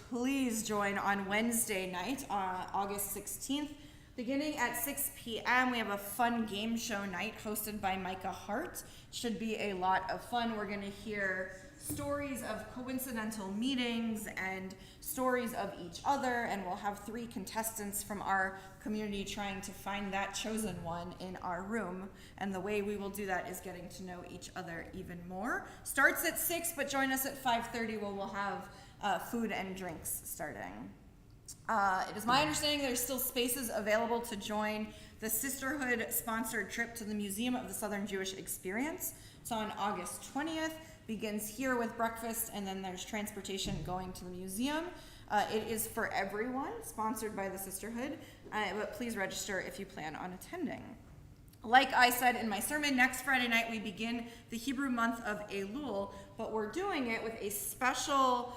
Please join on Wednesday night, August 16th. Beginning at 6 p.m., we have a fun game show night hosted by Micah Hart. Should be a lot of fun. We're going to hear stories of coincidental meetings and stories of each other, and we'll have 3 contestants from our community trying to find that chosen one in our room. And the way we will do that is getting to know each other even more. Starts at 6, but join us at 5:30 where we'll have food and drinks starting. It is my understanding there's still spaces available to join the Sisterhood-sponsored trip to the Museum of the Southern Jewish Experience. It's on August 20th, begins here with breakfast, and then there's transportation going to the museum. It is for everyone, sponsored by the Sisterhood, but please register if you plan on attending. Like I said in my sermon, next Friday night we begin the Hebrew month of Elul, but we're doing it with a special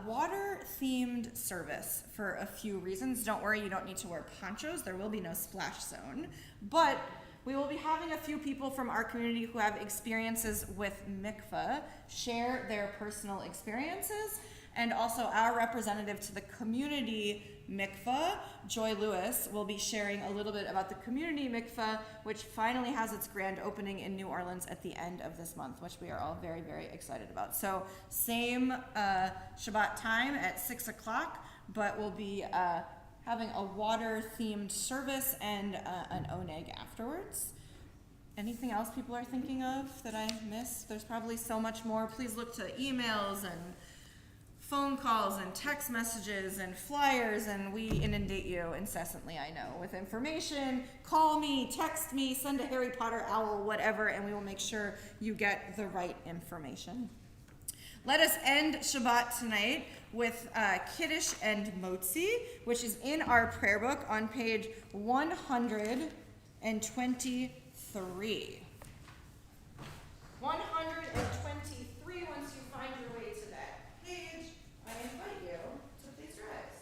water-themed service for a few reasons. Don't worry, you don't need to wear ponchos. There will be no splash zone. But we will be having a few people from our community who have experiences with mikveh share their personal experiences. And also our representative to the community mikveh, Joy Lewis, will be sharing a little bit about the community mikveh, which finally has its grand opening in New Orleans at the end of this month, which we are all very, very excited about. So same Shabbat time at 6 o'clock, but we'll be having a water-themed service and an oneg afterwards. Anything else people are thinking of that I missed? There's probably so much more. Please look to emails and phone calls and text messages and flyers, and we inundate you incessantly, I know, with information. Call me, text me, send a Harry Potter owl, whatever, and we will make sure you get the right information. Let us end Shabbat tonight with Kiddush and Motzi, which is in our prayer book on page 123. 123, once you find your way to that page, I invite you to please rise.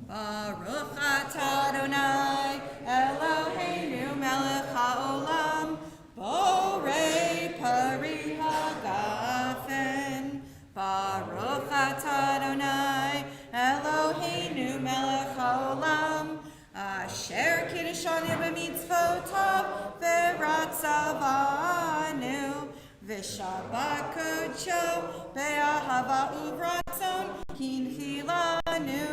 Baruch atah Adonai, Eloheinu melech haolam, borei pari hagafen. Baruch atah Adonai, Eloheinu melech haolam, asher kiddushanu b'mitzvotav v'ratzavanu, v'shabbat kodsho be'ahava uvratzon kinchilanu,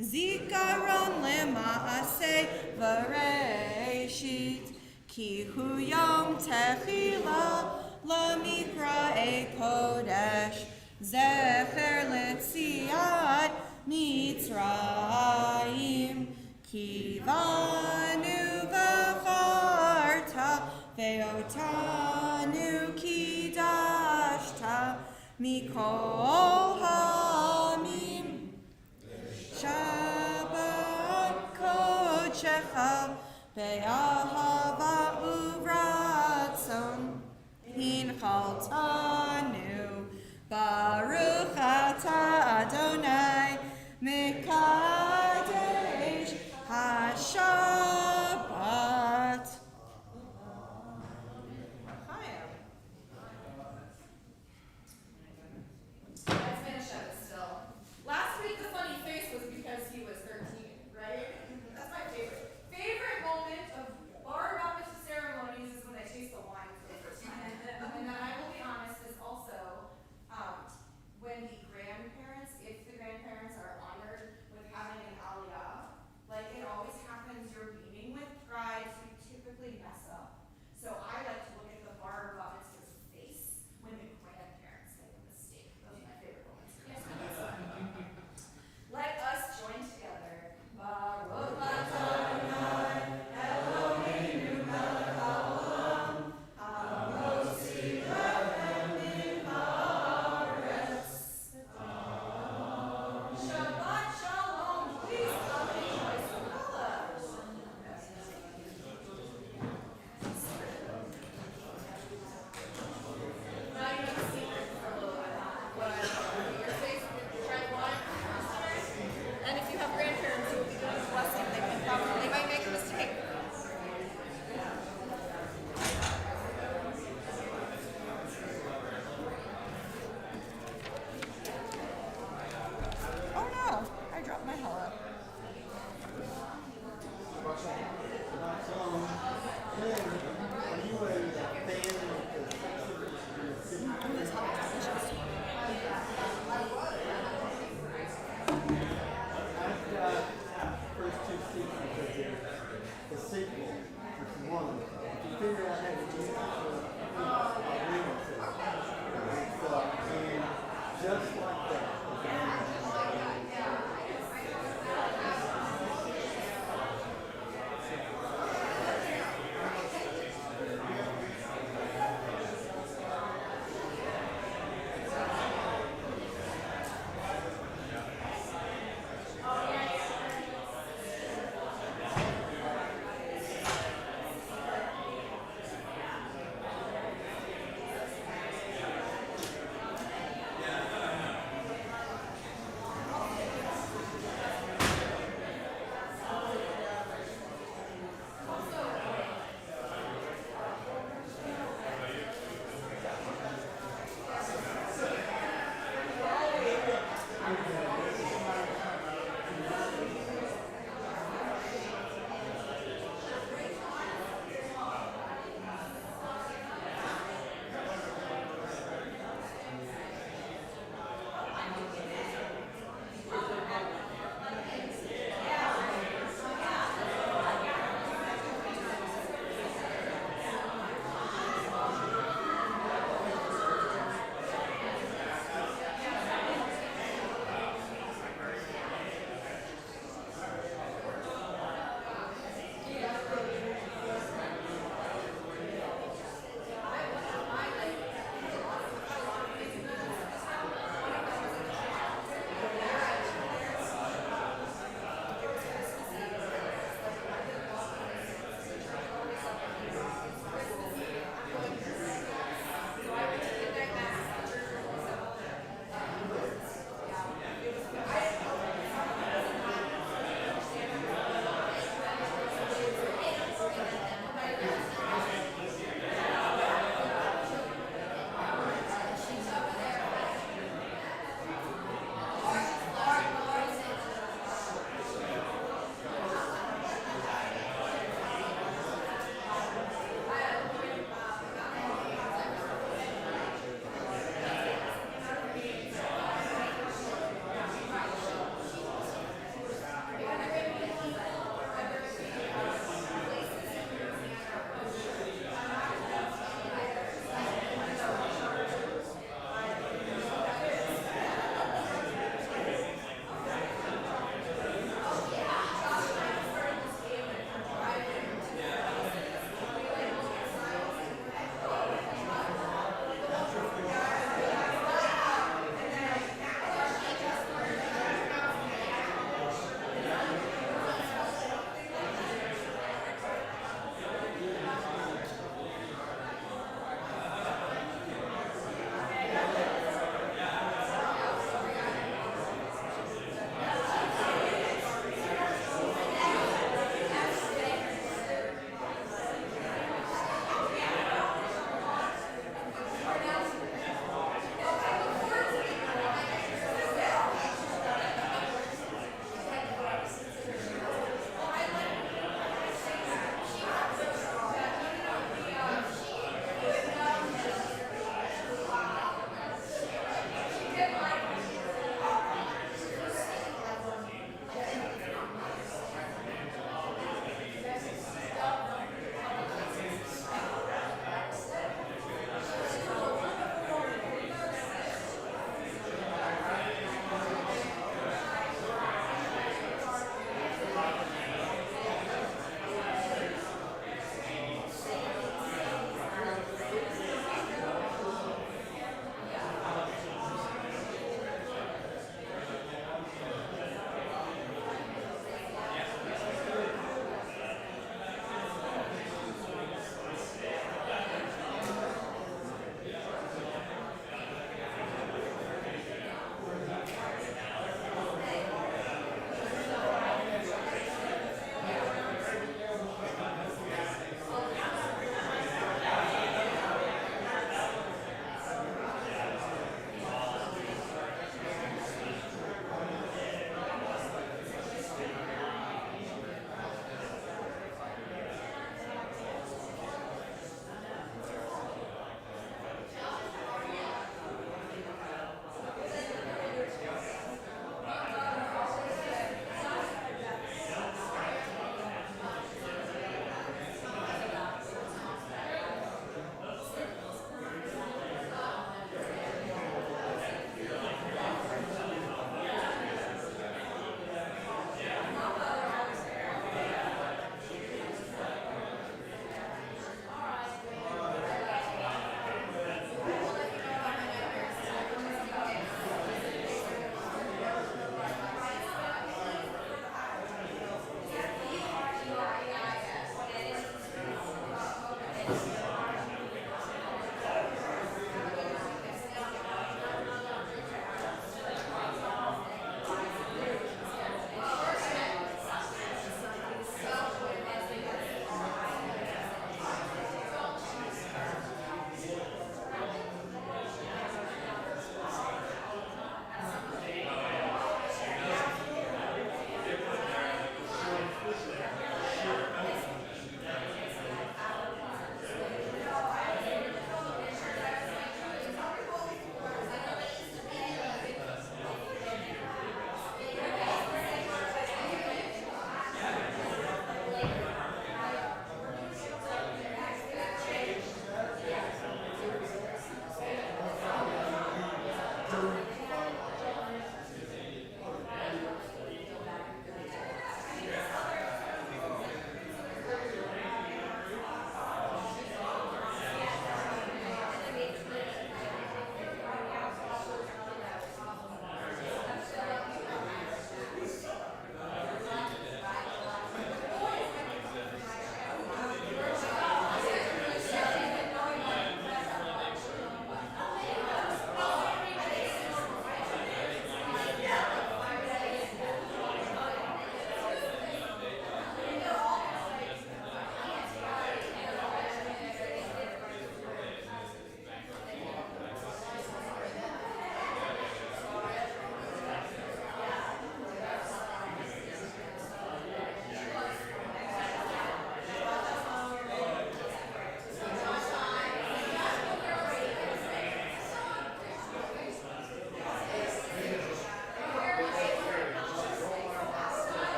zikaron lema'aseh v'reishit, Ki hu yom techila lemikra kodesh zecher letziat Mitzrayim ki vanu v'charta ve'otanu ki dashta mikol hamim Shabbat kodecha ve'ahava uvratzon hinchaltanu Baruch atah Adonai Mekadesh HaShabbat. Let's finish up still. Last week the funny face was because he was 13, right? That's my favorite. Favorite moment of bar baptism ceremonies is when they taste the wine for the first time. And then I will be honest, is also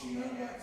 she had,